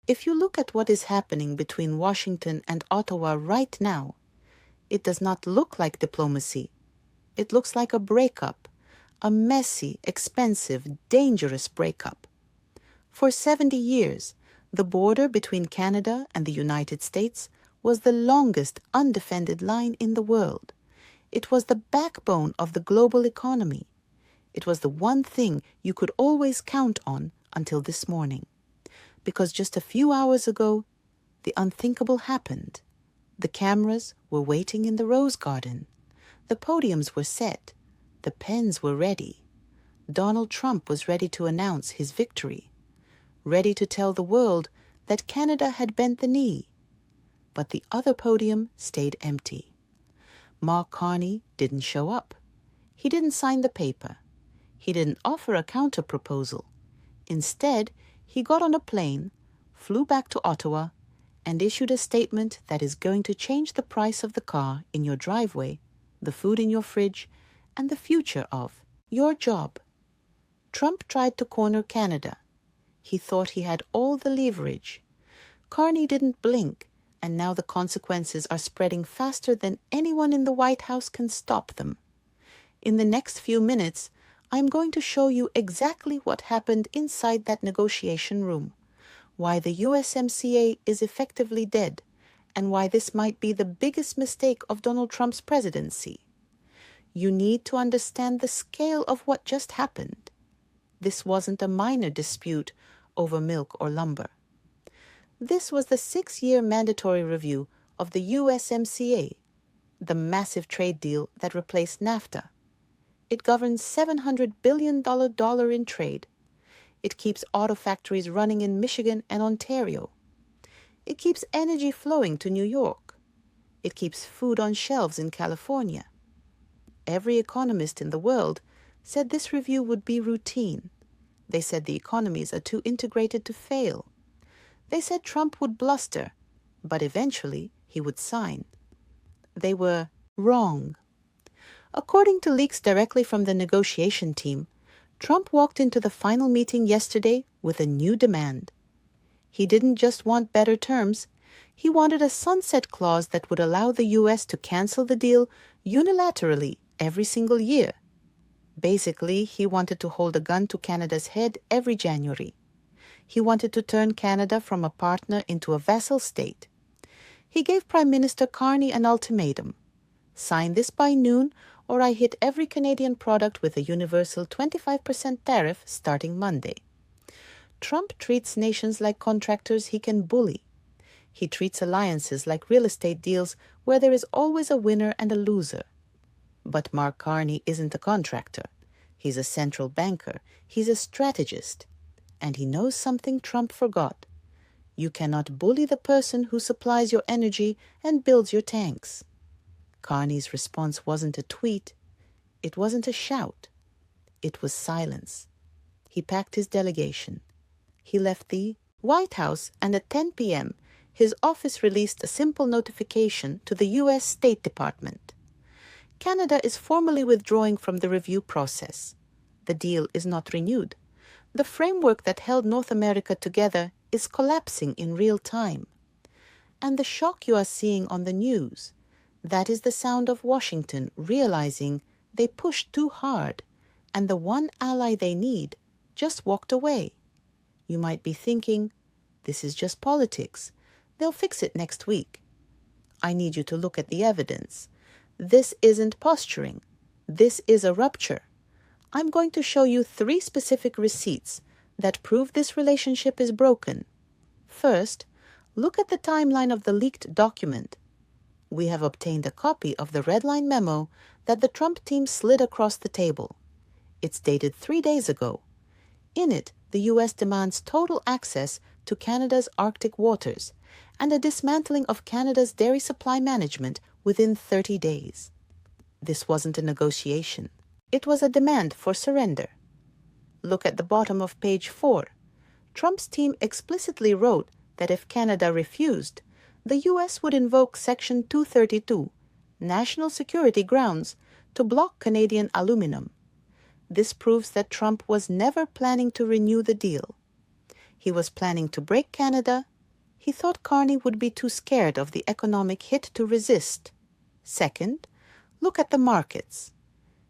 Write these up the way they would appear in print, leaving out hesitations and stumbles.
If you look at what is happening between Washington and Ottawa right now, it does not look like diplomacy. It looks like a breakup, a messy, expensive, dangerous breakup. For 70 years, the border between Canada and the United States was the longest undefended line in the world. It was the backbone of the global economy. It was the one thing you could always count on until this morning. Because just a few hours ago, the unthinkable happened. The cameras were waiting in the Rose Garden. The podiums were set. The pens were ready. Donald Trump was ready to announce his victory, ready to tell the world that Canada had bent the knee. But the other podium stayed empty. Mark Carney didn't show up. He didn't sign the paper. He didn't offer a counter-proposal. Instead, he got on a plane, flew back to Ottawa, and issued a statement that is going to change the price of the car in your driveway, the food in your fridge, and the future of your job. Trump tried to corner Canada. He thought he had all the leverage. Carney didn't blink, and now the consequences are spreading faster than anyone in the White House can stop them. In the next few minutes, I'm going to show you exactly what happened inside that negotiation room, why the USMCA is effectively dead, and why this might be the biggest mistake of Donald Trump's presidency. You need to understand the scale of what just happened. This wasn't a minor dispute over milk or lumber. This was the 6-year mandatory review of the USMCA, the massive trade deal that replaced NAFTA. It governs $700 billion in trade. It keeps auto factories running in Michigan and Ontario. It keeps energy flowing to New York. It keeps food on shelves in California. Every economist in the world said this review would be routine. They said the economies are too integrated to fail. They said Trump would bluster, but eventually he would sign. They were wrong. According to leaks directly from the negotiation team, Trump walked into the final meeting yesterday with a new demand. He didn't just want better terms. He wanted a sunset clause that would allow the U.S. to cancel the deal unilaterally every single year. Basically, he wanted to hold a gun to Canada's head every January. He wanted to turn Canada from a partner into a vassal state. He gave Prime Minister Carney an ultimatum. Sign this by noon, or I hit every Canadian product with a universal 25% tariff starting Monday. Trump treats nations like contractors he can bully. He treats alliances like real estate deals where there is always a winner and a loser. But Mark Carney isn't a contractor. He's a central banker. He's a strategist. And he knows something Trump forgot. You cannot bully the person who supplies your energy and builds your tanks. Carney's response wasn't a tweet. It wasn't a shout. It was silence. He packed his delegation. He left the White House, and at 10 p.m., his office released a simple notification to the U.S. State Department. Canada is formally withdrawing from the review process. The deal is not renewed. The framework that held North America together is collapsing in real time. And the shock you are seeing on the news, that is the sound of Washington realizing they pushed too hard, and the one ally they need just walked away. You might be thinking, this is just politics. They'll fix it next week. I need you to look at the evidence. This isn't posturing. This is a rupture. I'm going to show you 3 specific receipts that prove this relationship is broken. First, look at the timeline of the leaked document. We have obtained a copy of the red line memo that the Trump team slid across the table. It's dated 3 days ago. In it, the U.S. demands total access to Canada's Arctic waters and a dismantling of Canada's dairy supply management within 30 days. This wasn't a negotiation. It was a demand for surrender. Look at the bottom of page 4. Trump's team explicitly wrote that if Canada refused, the U.S. would invoke Section 232, national security grounds, to block Canadian aluminum. This proves that Trump was never planning to renew the deal. He was planning to break Canada He thought Carney would be too scared of the economic hit to resist. Second, look at the markets.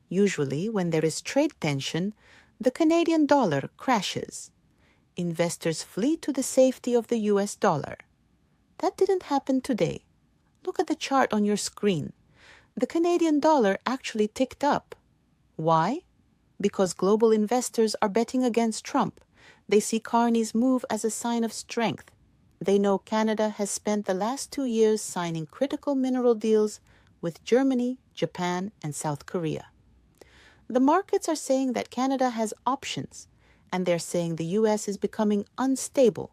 Usually, when there is trade tension, the Canadian dollar crashes. Investors flee to the safety of the US dollar. That didn't happen today. Look at the chart on your screen. The Canadian dollar actually ticked up. Why? Because global investors are betting against Trump. They see Carney's move as a sign of strength. They know Canada has spent the last 2 years signing critical mineral deals with Germany, Japan, and South Korea. The markets are saying that Canada has options, and they're saying the U.S. is becoming unstable.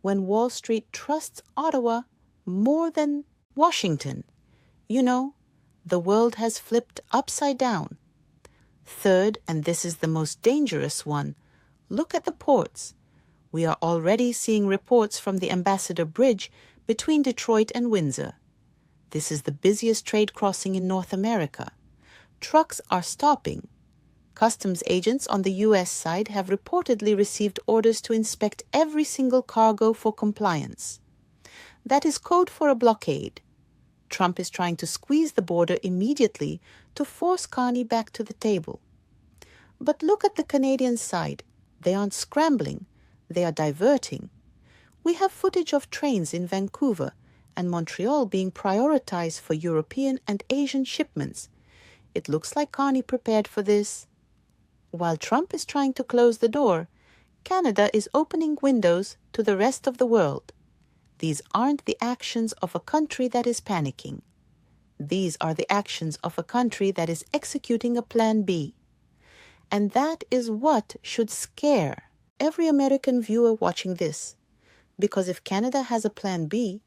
When Wall Street trusts Ottawa more than Washington, the world has flipped upside down. Third, and this is the most dangerous one, look at the ports. We are already seeing reports from the Ambassador Bridge between Detroit and Windsor. This is the busiest trade crossing in North America. Trucks are stopping. Customs agents on the U.S. side have reportedly received orders to inspect every single cargo for compliance. That is code for a blockade. Trump is trying to squeeze the border immediately to force Carney back to the table. But look at the Canadian side. They aren't scrambling. They are diverting. We have footage of trains in Vancouver and Montreal being prioritized for European and Asian shipments. It looks like Carney prepared for this. While Trump is trying to close the door, Canada is opening windows to the rest of the world. These aren't the actions of a country that is panicking. These are the actions of a country that is executing a plan B. And that is what should scare every American viewer watching this. Because if Canada has a plan B,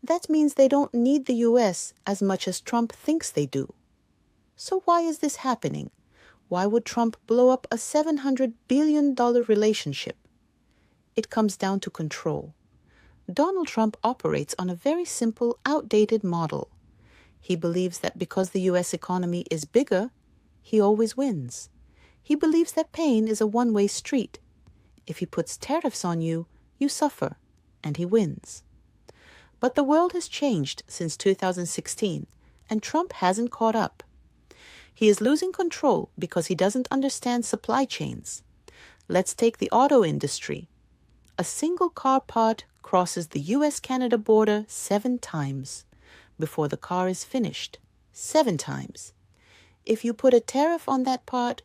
that means they don't need the US as much as Trump thinks they do. So why is this happening? Why would Trump blow up a $700 billion relationship? It comes down to control. Donald Trump operates on a very simple, outdated model. He believes that because the US economy is bigger, he always wins. He believes that pain is a one-way street. If he puts tariffs on you, you suffer, and he wins. But the world has changed since 2016, and Trump hasn't caught up. He is losing control because he doesn't understand supply chains. Let's take the auto industry. A single car part crosses the US-Canada border 7 times before the car is finished. 7 times. If you put a tariff on that part,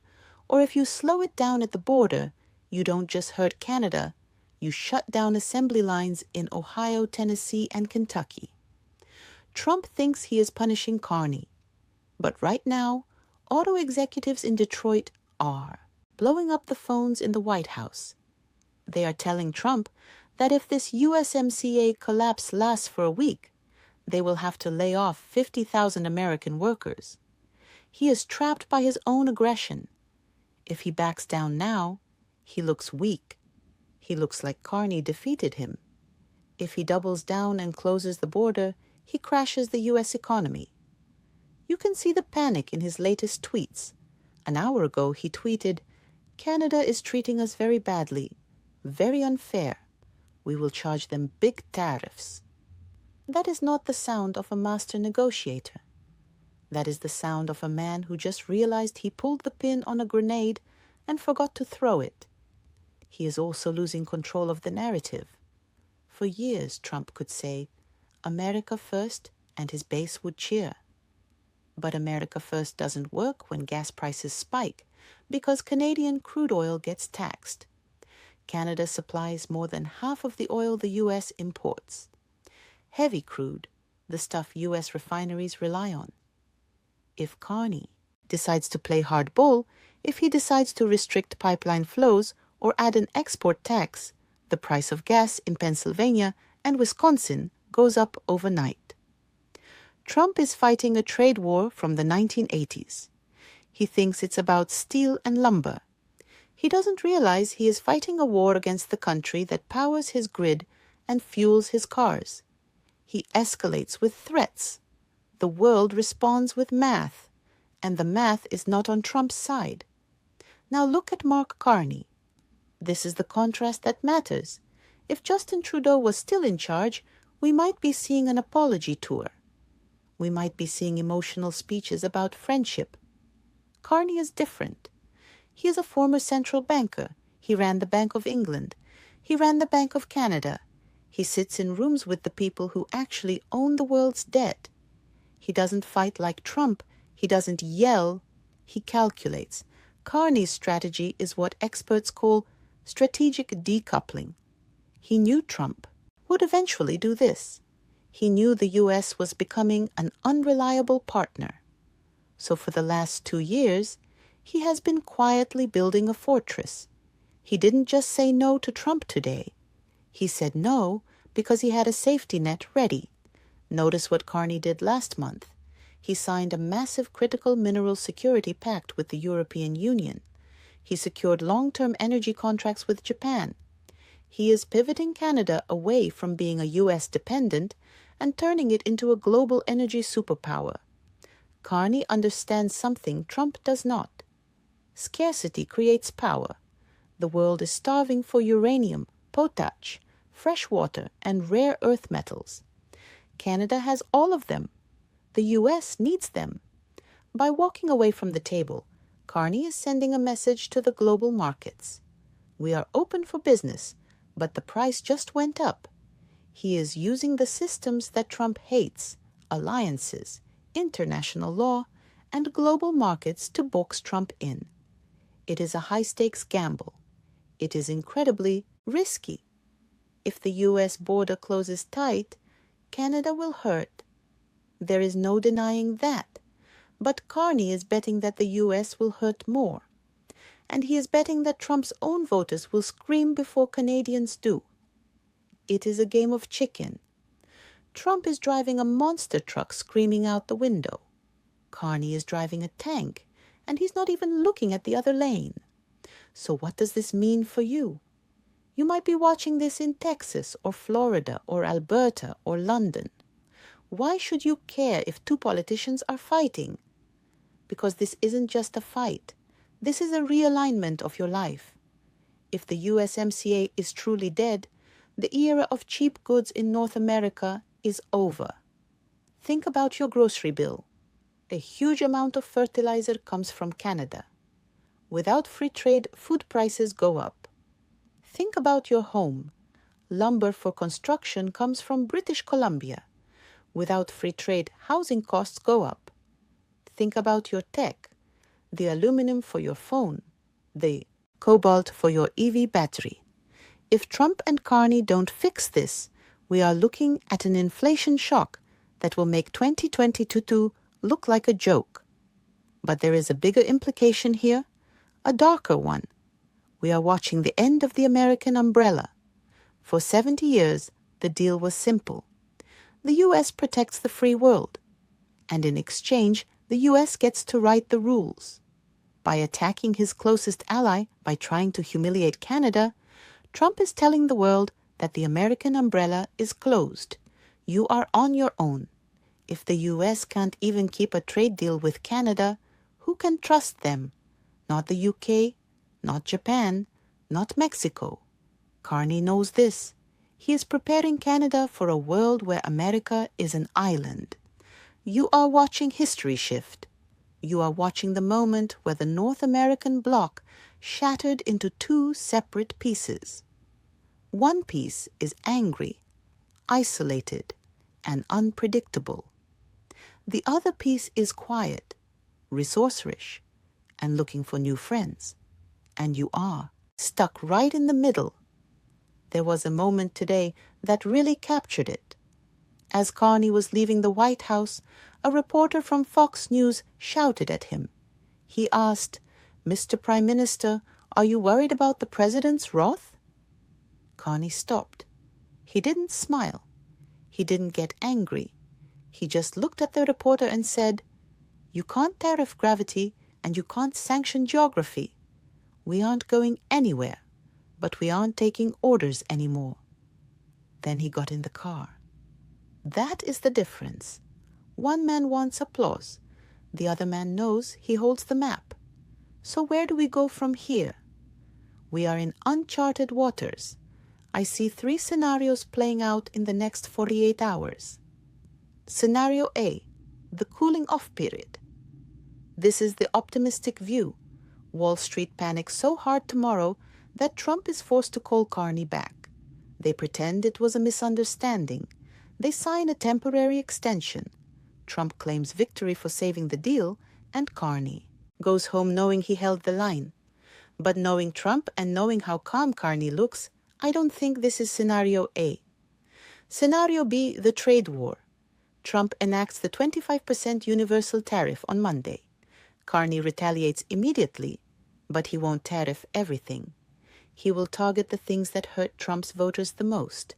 or if you slow it down at the border, you don't just hurt Canada, you shut down assembly lines in Ohio, Tennessee, and Kentucky. Trump thinks he is punishing Carney. But right now, auto executives in Detroit are blowing up the phones in the White House. They are telling Trump that if this USMCA collapse lasts for a week, they will have to lay off 50,000 American workers. He is trapped by his own aggression. If he backs down now, he looks weak. He looks like Carney defeated him. If he doubles down and closes the border, he crashes the U.S. economy. You can see the panic in his latest tweets. An hour ago, he tweeted, "Canada is treating us very badly, very unfair. We will charge them big tariffs." That is not the sound of a master negotiator. That is the sound of a man who just realized he pulled the pin on a grenade and forgot to throw it. He is also losing control of the narrative. For years, Trump could say, "America first," and his base would cheer. But America first doesn't work when gas prices spike because Canadian crude oil gets taxed. Canada supplies more than half of the oil the U.S. imports. Heavy crude, the stuff U.S. refineries rely on. If Carney decides to play hardball, if he decides to restrict pipeline flows or add an export tax, the price of gas in Pennsylvania and Wisconsin goes up overnight. Trump is fighting a trade war from the 1980s. He thinks it's about steel and lumber. He doesn't realize he is fighting a war against the country that powers his grid and fuels his cars. He escalates with threats. The world responds with math, and the math is not on Trump's side. Now look at Mark Carney. This is the contrast that matters. If Justin Trudeau was still in charge, we might be seeing an apology tour. We might be seeing emotional speeches about friendship. Carney is different. He is a former central banker. He ran the Bank of England. He ran the Bank of Canada. He sits in rooms with the people who actually own the world's debt. He doesn't fight like Trump. He doesn't yell. He calculates. Carney's strategy is what experts call strategic decoupling. He knew Trump would eventually do this. He knew the U.S. was becoming an unreliable partner. So for the last 2 years, he has been quietly building a fortress. He didn't just say no to Trump today. He said no because he had a safety net ready. Notice what Carney did last month. He signed a massive critical mineral security pact with the European Union. He secured long-term energy contracts with Japan. He is pivoting Canada away from being a U.S. dependent and turning it into a global energy superpower. Carney understands something Trump does not. Scarcity creates power. The world is starving for uranium, potash, fresh water, and rare earth metals. Canada has all of them. The U.S. needs them. By walking away from the table, Carney is sending a message to the global markets. We are open for business, but the price just went up. He is using the systems that Trump hates, alliances, international law, and global markets to box Trump in. It is a high-stakes gamble. It is incredibly risky. If the U.S. border closes tight, Canada will hurt. There is no denying that. But Carney is betting that the U.S. will hurt more. And he is betting that Trump's own voters will scream before Canadians do. It is a game of chicken. Trump is driving a monster truck screaming out the window. Carney is driving a tank, and he's not even looking at the other lane. So what does this mean for you? You might be watching this in Texas or Florida or Alberta or London. Why should you care if two politicians are fighting? Because this isn't just a fight. This is a realignment of your life. If the USMCA is truly dead, the era of cheap goods in North America is over. Think about your grocery bill. A huge amount of fertilizer comes from Canada. Without free trade, food prices go up. Think about your home. Lumber for construction comes from British Columbia. Without free trade, housing costs go up. Think about your tech. The aluminum for your phone. The cobalt for your EV battery. If Trump and Carney don't fix this, we are looking at an inflation shock that will make 2022 look like a joke. But there is a bigger implication here, a darker one. We are watching the end of the American umbrella. For 70 years, the deal was simple. The U.S. protects the free world, and in exchange, the U.S. gets to write the rules. By attacking his closest ally, by trying to humiliate Canada, Trump is telling the world that the American umbrella is closed. You are on your own. If the U.S. can't even keep a trade deal with Canada, who can trust them? Not the UK, not Japan, not Mexico. Carney knows this. He is preparing Canada for a world where America is an island. You are watching history shift. You are watching the moment where the North American bloc shattered into two separate pieces. One piece is angry, isolated, and unpredictable. The other piece is quiet, resource-rich, and looking for new friends. And you are stuck right in the middle. There was a moment today that really captured it. As Carney was leaving the White House, a reporter from Fox News shouted at him. He asked, "Mr. Prime Minister, are you worried about the president's wrath?" Carney stopped. He didn't smile. He didn't get angry. He just looked at the reporter and said, "You can't tariff gravity and you can't sanction geography. We aren't going anywhere, but we aren't taking orders anymore." Then he got in the car. That is the difference. One man wants applause. The other man knows he holds the map. So where do we go from here? We are in uncharted waters. I see 3 scenarios playing out in the next 48 hours. Scenario A, the cooling off period. This is the optimistic view. Wall Street panics so hard tomorrow that Trump is forced to call Carney back. They pretend it was a misunderstanding. They sign a temporary extension. Trump claims victory for saving the deal, and Carney goes home knowing he held the line. But knowing Trump and knowing how calm Carney looks, I don't think this is scenario A. Scenario B, the trade war. Trump enacts the 25% universal tariff on Monday. Carney retaliates immediately, but he won't tariff everything. He will target the things that hurt Trump's voters the most: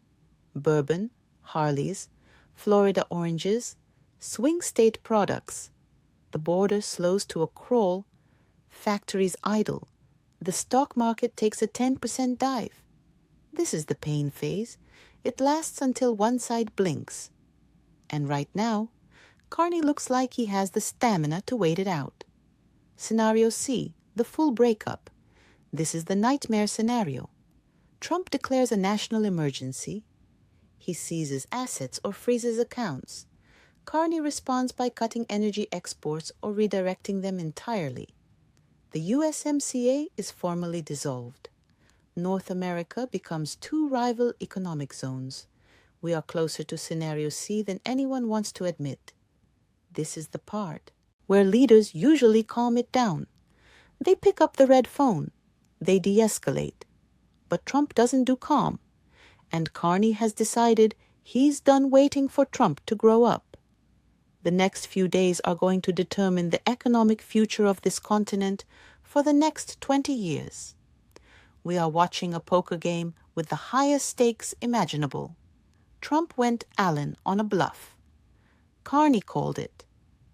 bourbon, Harleys, Florida oranges, swing state products. The border slows to a crawl, factories idle, the stock market takes a 10% dive. This is the pain phase. It lasts until one side blinks. And right now, Carney looks like he has the stamina to wait it out. Scenario C, the full breakup. This is the nightmare scenario. Trump declares a national emergency. He seizes assets or freezes accounts. Carney responds by cutting energy exports or redirecting them entirely. The USMCA is formally dissolved. North America becomes 2 rival economic zones. We are closer to scenario C than anyone wants to admit. This is the part where leaders usually calm it down. They pick up the red phone. They de-escalate. But Trump doesn't do calm. And Carney has decided he's done waiting for Trump to grow up. The next few days are going to determine the economic future of this continent for the next 20 years. We are watching a poker game with the highest stakes imaginable. Trump went Allen on a bluff. Carney called it.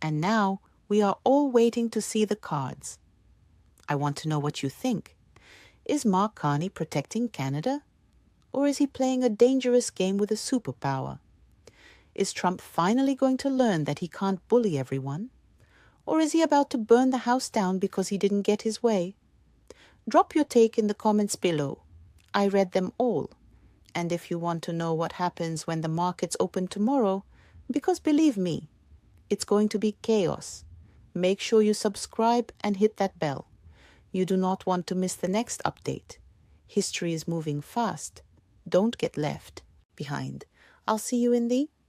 And now we are all waiting to see the cards. I want to know what you think. Is Mark Carney protecting Canada? Or is he playing a dangerous game with a superpower? Is Trump finally going to learn that he can't bully everyone? Or is he about to burn the house down because he didn't get his way? Drop your take in the comments below. I read them all. And if you want to know what happens when the markets open tomorrow, because believe me, it's going to be chaos, make sure you subscribe and hit that bell. You do not want to miss the next update. History is moving fast. Don't get left behind. I'll see you in the